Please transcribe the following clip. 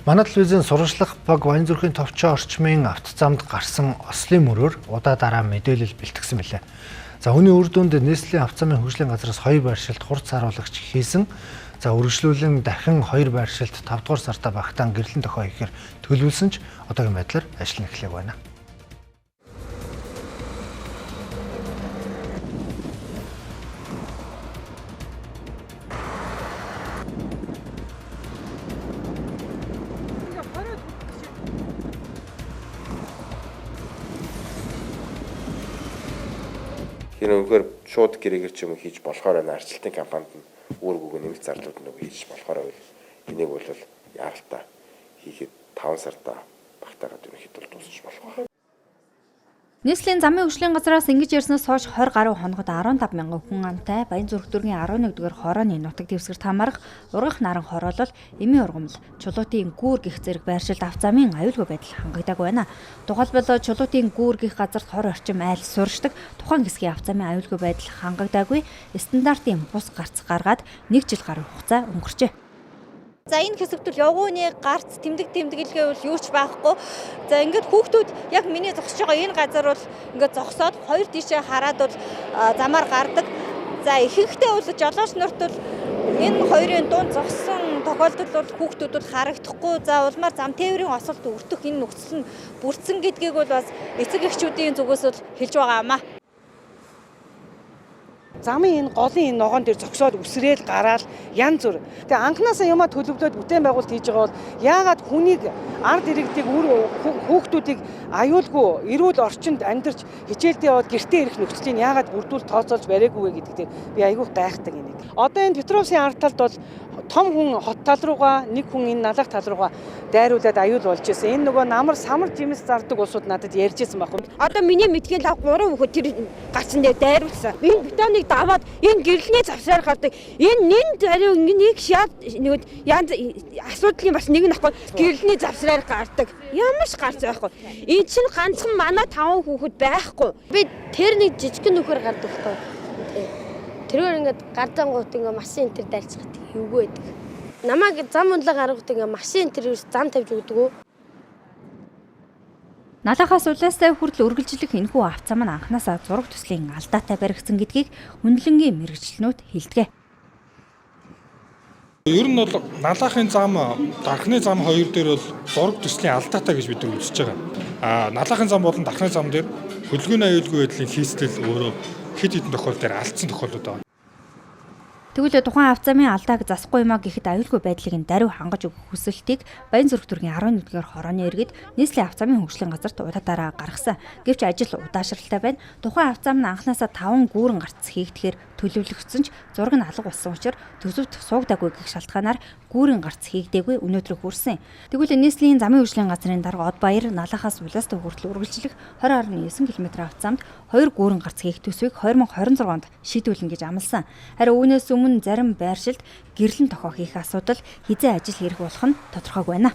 Манай телевизийн сурвалжлах баг Баянзүрхийн товчоо орчмын автозамд гарсан ослын мөрөөр удаа дараа мэдээлэл бэлтгэсэн билээ. За үүний үр дүнд нийслэлийн автозамын хөгжлийн газраас 2 байршилд хурц харуулгач хийсэн. За үргэлжлүүлэн дахин 2 байршилд 5 дугаар сартаа багтаан гэрлэн тохио ихээр төлөвлөсөн ч одоогийн байдлаар ажил нь эхлэх байна. Үнэхээр шууд гэрээгээр ч юм уу хийж болохоор байна. Арчилтын компанид нь үүргүүг нэмэлт зарлууд нэг хийж болохоор байл. Энийг бол яаралтай хийхэд 5 сартаа багтаагаад ерөнхийд бол дуусчих болох. Нийслэлийн замын хөгжлийн газраас ингэж ярьснаас хойш 20 гаруй хоногт 15 мянган хүн амтай Баянзүрх дүүргийн 11-р хорооны нутаг дэвсгэрт хамаарах ургах наран хороолол, эмийн ургамал, чулуутын гүүр гих зэрэг байршилд автозамын аюулгүй байдал хангагддаг байна. Тухайлбал чулуутын гүүр гих газарт 20 орчим айл сууршдаг, тухайн хэсгийн автозамын аюулгүй байдал хангагдаагүй стандартын бус гарц гаргаад 1 жил гаруй хугацаа өнгөрчээ. За энэ хэсэгт явгууны гарц тэмдэглэгээ бол юу ч байхгүй. За ингээд хүүхдүүд яг миний зогсож байгаа энэ газар бол ингээд зогсоод хоёр тишээ хараад бол замаар гардаг. За ихэнхдээ бол жолооч нарт бол энэ хоёрын дунд зогссон тохиолдолд бол хүүхдүүд бол харагдахгүй. За улмаар зам тээврийн осолд өртөх энэ нөхцөл нь бүрдсэн гэдгийг бол бас эцэг эхчүүдийн зүгээс бол хэлж байгаамаа. Замын энэ голын энэ ногоон дээр зогсоод үсрээл гараад янз бүр. Тэгээ анханасаа юмаа төлөвлөд бүтээн байгуулалт хийж байгаа бол яагаад хүнийг ард иргэдийг хүүхдүүдийг аюулгүй эрүүл орчинд амьдарч хичээлдээ яваад гэртээ ирэх нөхцөлийг яагаад бүрдүүл тооцоолж бариаггүй вэ гэдэгт би аягүй гайхдаг энийг. Одоо энэ Петровсын ард талд бол том хүн хот тал руугаа нэг хүн энэ налах тал руугаа дайруулад аюул болж ирсэн. Энэ нөгөө намар самар жимс зардаг улсууд надад ярьж ирсэн байхгүй. Одоо миний мэдхийн лав 3 хүүхэд тэр гарцсан дээр дайруулсан. Энэ бетоныг даваад энэ гэрлэний завсраар гардаг. Энэ нэн зариу нэг шаад нэг янз асуудлын бас нэг нь ахгүй гэрлэний завсраар гардаг. Ямар ч гарц байхгүй. Энэ чинь ганцхан манай 5 хүүхэд байхгүй. Би тэр нэг жижигхэн нөхөр гардаг байхгүй. Тэрээр ингээд гарзангууд ингээд машин энэ төр дайрцгаад эвгүй байдаг. Намайг зам унлаа гаргахад ингээд машин тэр зам тавьж өгдөг. Налахаас улаастай хүртэл үргэлжлэх энэхүү автозам нь анханасаа зураг төслийн алдаатай баригдсан гэдгийг хүндлэнгийн мэргэжилтнүүд хэлдэг. Ер нь бол налахын зам, дархны зам хоёр дээр бол зураг төслийн алдаатай гэж бид нар үзэж байгаа. Налахын зам болон дархны зам дээр хөдөлгөөний аюулгүй байдлын хийслэл өөрөө хэд хэдэн тохиолдолд алдсан тохиолдод байна. Тэгвэл тухайн автозамын алдааг засахгүй юмаа гэхэд аюулгүй байдлыг нь даруй хангаж өгөх хүсэлтийг Баянзүрх дүүргийн 11-р хорооны иргэд нийслэлийн автозамын хөгжлийн газарт удаадараа гаргасан. Гэвч ажил удаашралтай байна. Тухайн автозам нь анханасаа 5 гүүрэн гарц хийгдэхээр төлөвлөгдсөн ч зураг нь алга болсон учраас төсөвт суугдаагүй гэх шалтгаанаар гүүрэн гарц хийгдээгүй өнөөдөр хүрсэн. Тэгвэл нийслэлийн замын хөгжлийн газрын дарга Одбаяр Налахаас Улаастай хүртэл үргэлжлэх 20.9 км автозамд 2 гүүрэн гарц хийх төсвийг 2026 онд шийдвэрлэнэ гэж амласан. Харин үүнээс өмнө зарим байршилд гэрлэн тохио хийх асуудал хизээ ажил хэрэг болох нь тодорхойг байна.